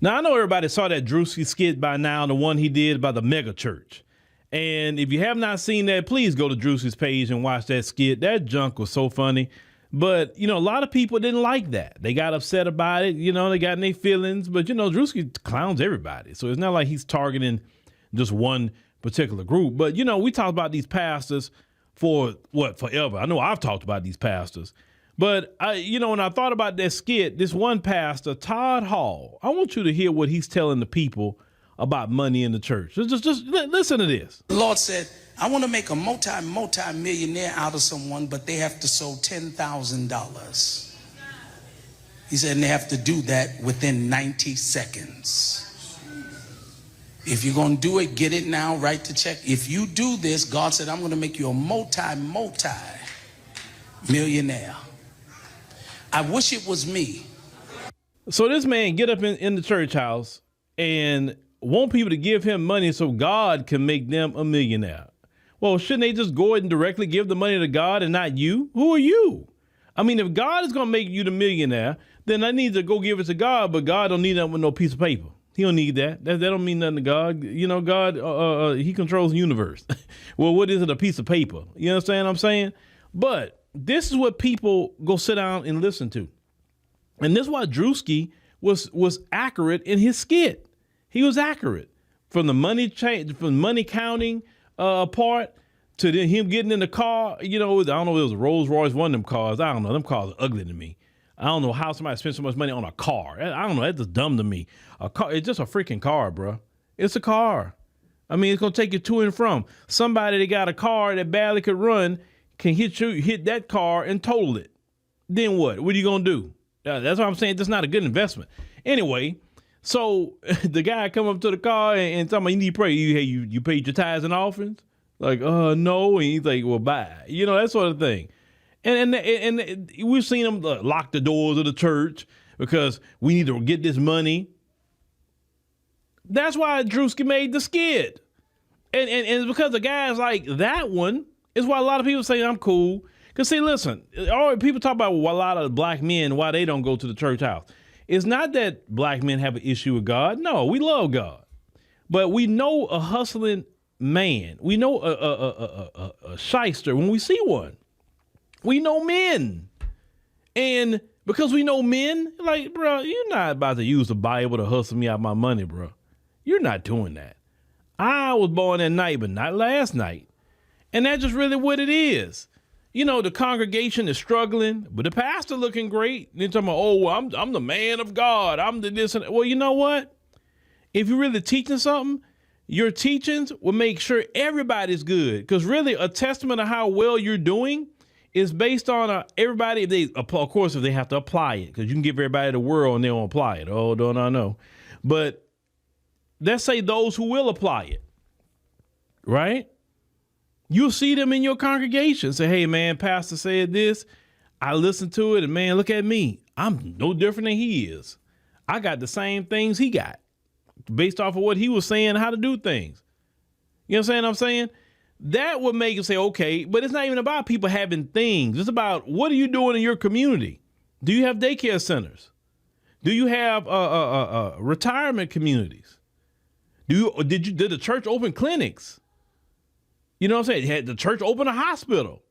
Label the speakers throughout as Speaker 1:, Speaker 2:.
Speaker 1: Now, I know everybody saw that Druski skit by now, the one he did by the mega church. And if you have not seen that, please go to Druski's page and watch that skit. That junk was so funny. But, a lot of people didn't like that. They got upset about it. They got in their feelings. But, Druski clowns everybody. So it's not like he's targeting just one particular group. But, we talked about these pastors for, forever. I know I've talked about these pastors. But, when I thought about that skit, this one pastor, Todd, I want you to hear what he's telling the people about money in the church. Just listen to this.
Speaker 2: The Lord said, I want to make a multi-millionaire out of someone, but they have to sow $10,000. He said, and they have to do that within 90 seconds. If you're going to do it, get it now, write the check. If you do this, God said, I'm going to make you a multi-millionaire. I wish it was me.
Speaker 1: So this man get up in the church house and want people to give him money so God can make them a millionaire. Well, shouldn't they just go ahead and directly give the money to God and not you? Who are you? I mean, if God is going to make you the millionaire, then I need to go give it to God, but God don't need that with no piece of paper. He don't need that. That don't mean nothing to God. God, he controls the universe. Well, what is it? A piece of paper. You understand what I'm saying? But this is what people go sit down and listen to. And this is why Druski was accurate in his skit. He was accurate from the money counting part to him getting in the car. I don't know if it was a Rolls Royce, one of them cars. I don't know. Them cars are ugly to me. I don't know how somebody spends so much money on a car. I don't know. That's just dumb to me. A car, it's just a freaking car, bro. It's a car. I mean, it's going to take you to and from. Somebody that got a car that barely could run can hit that car and total it. Then what? What are you going to do? That's what I'm saying. That's not a good investment. Anyway, so the guy come up to the car and tell me, you need to pray. You paid your tithes and offerings? Like, no. And he's like, well, bye. That sort of thing. And we've seen them lock the doors of the church because we need to get this money. That's why Druski made the skit. And it's because the guys like that one is why a lot of people say I'm cool. Because see, listen, all people talk about a lot of black men, why they don't go to the church house. It's not that black men have an issue with God. No, we love God. But we know a hustling man. We know a shyster when we see one. We know men. And because we know men, like, bro, you're not about to use the Bible to hustle me out my money, bro. You're not doing that. I was born at night, but not last night. And that's just really what it is. The congregation is struggling, but the pastor looking great. They're talking about, I'm the man of God. I'm the this and that. Well, you know what? If you're really teaching something, your teachings will make sure everybody's good. Because really a testament of how well you're doing is based on everybody. Of course, if they have to apply it, because you can give everybody the world and they won't apply it. Oh, don't I know? But let's say those who will apply it, right? You'll see them in your congregation. Say, hey, man, pastor said this. I listened to it, and man, look at me. I'm no different than he is. I got the same things he got based off of what he was saying, how to do things. You know what I'm saying? That would make you say, okay, but it's not even about people having things. It's about what are you doing in your community? Do you have daycare centers? Do you have retirement communities? Did the church open clinics? You know what I'm saying? Had the church open a hospital?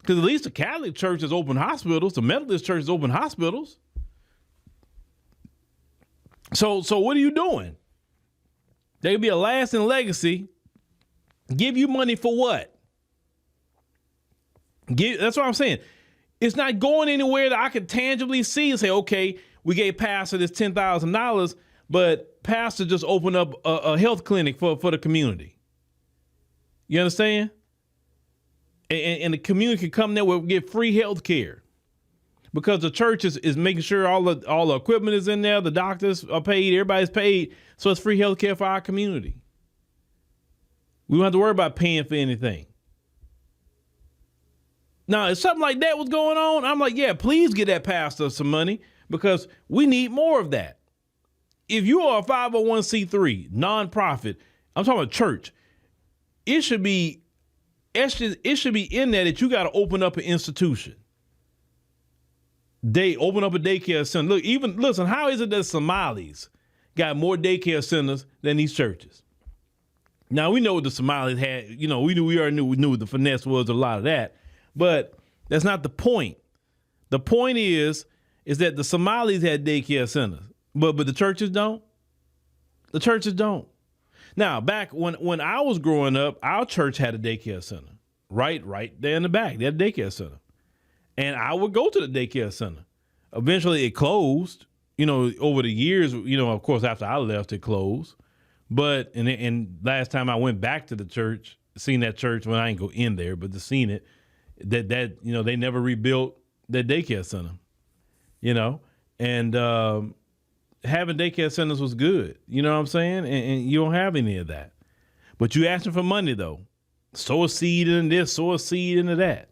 Speaker 1: Because at least the Catholic Church has opened hospitals. The Methodist Church has opened hospitals. So what are you doing? There could be a lasting legacy. Give you money for what? That's what I'm saying. It's not going anywhere that I can tangibly see and say, okay, we gave pastor this $10,000, but pastor just opened up a health clinic for the community. You understand? And the community can come there and get free health care because the church is making sure all the equipment is in there. The doctors are paid. Everybody's paid. So it's free health care for our community. We don't have to worry about paying for anything. Now, if something like that was going on, I'm like, yeah, please get that pastor some money because we need more of that. If you are a 501c3 nonprofit, I'm talking about church, it should be in there that you got to open up an institution. They open up a daycare center. Look, listen, how is it that Somalis got more daycare centers than these churches. Now, we know what the Somalis had. We already knew what the finesse was, a lot of that. But that's not the point. The point is that the Somalis had daycare centers, but the churches don't. The churches don't. Now, back when I was growing up, our church had a daycare center, right there in the back. They had a daycare center. And I would go to the daycare center. Eventually, it closed. Over the years, of course, after I left, it closed. But and last time I went back to the church, seen that church, when I ain't go in there, but just seen it, that they never rebuilt that daycare center, and having daycare centers was good. You know what I'm saying? And you don't have any of that. But you asking for money though. Sow a seed into this, sow a seed into that.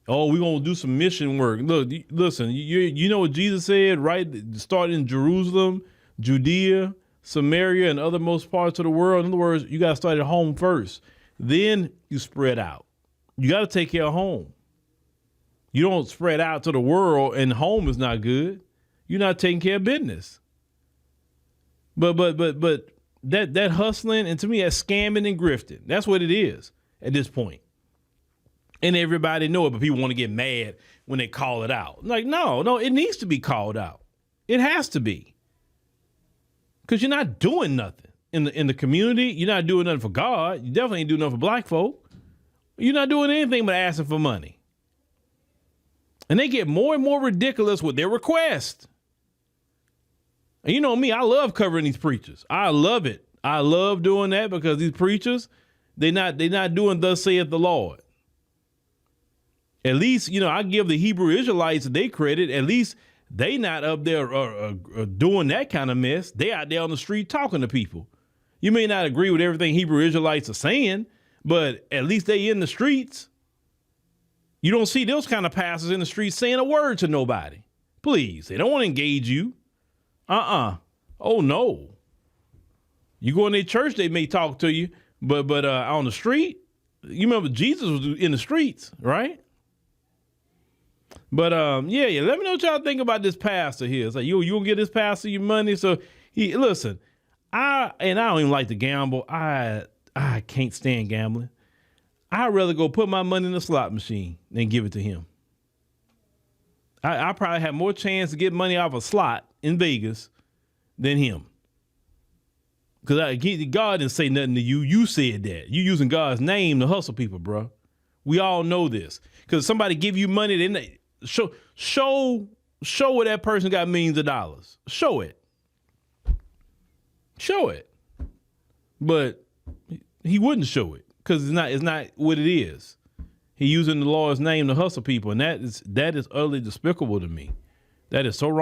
Speaker 1: Oh, we're going to do some mission work. Look, listen, you know what Jesus said, right? Start in Jerusalem, Judea, Samaria, and other most parts of the world. In other words, you got to start at home first. Then you spread out. You got to take care of home. You don't spread out to the world and home is not good. You're not taking care of business. But that hustling, and to me, that's scamming and grifting. That's what it is at this point. And everybody know it, but people want to get mad when they call it out. Like, no, it needs to be called out. It has to be. Because you're not doing nothing in the community. You're not doing nothing for God. You definitely ain't doing nothing for black folk. You're not doing anything but asking for money. And they get more and more ridiculous with their request. And you know me, I love covering these preachers. I love it. I love doing that because these preachers, they're not doing thus saith the Lord. At least, I give the Hebrew Israelites they credit. At least they not up there doing that kind of mess. They out there on the street talking to people. You may not agree with everything Hebrew Israelites are saying, but at least they in the streets. You don't see those kind of pastors in the streets saying a word to nobody. Please, they don't want to engage you. Oh, no. You go in their church, they may talk to you, but on the street, you remember Jesus was in the streets, right? But let me know what y'all think about this pastor here. It's like, you gonna give this pastor your money? So listen, I don't even like to gamble. I can't stand gambling. I'd rather go put my money in a slot machine than give it to him. I probably have more chance to get money off a slot in Vegas than him. Because God didn't say nothing to you. You said that. You using God's name to hustle people, bro. We all know this. Because somebody give you money, then they show where that person got millions of dollars. Show it. But he wouldn't show it because it's not what it is. He using the Lord's name to hustle people, and that is utterly despicable to me. That is so wrong.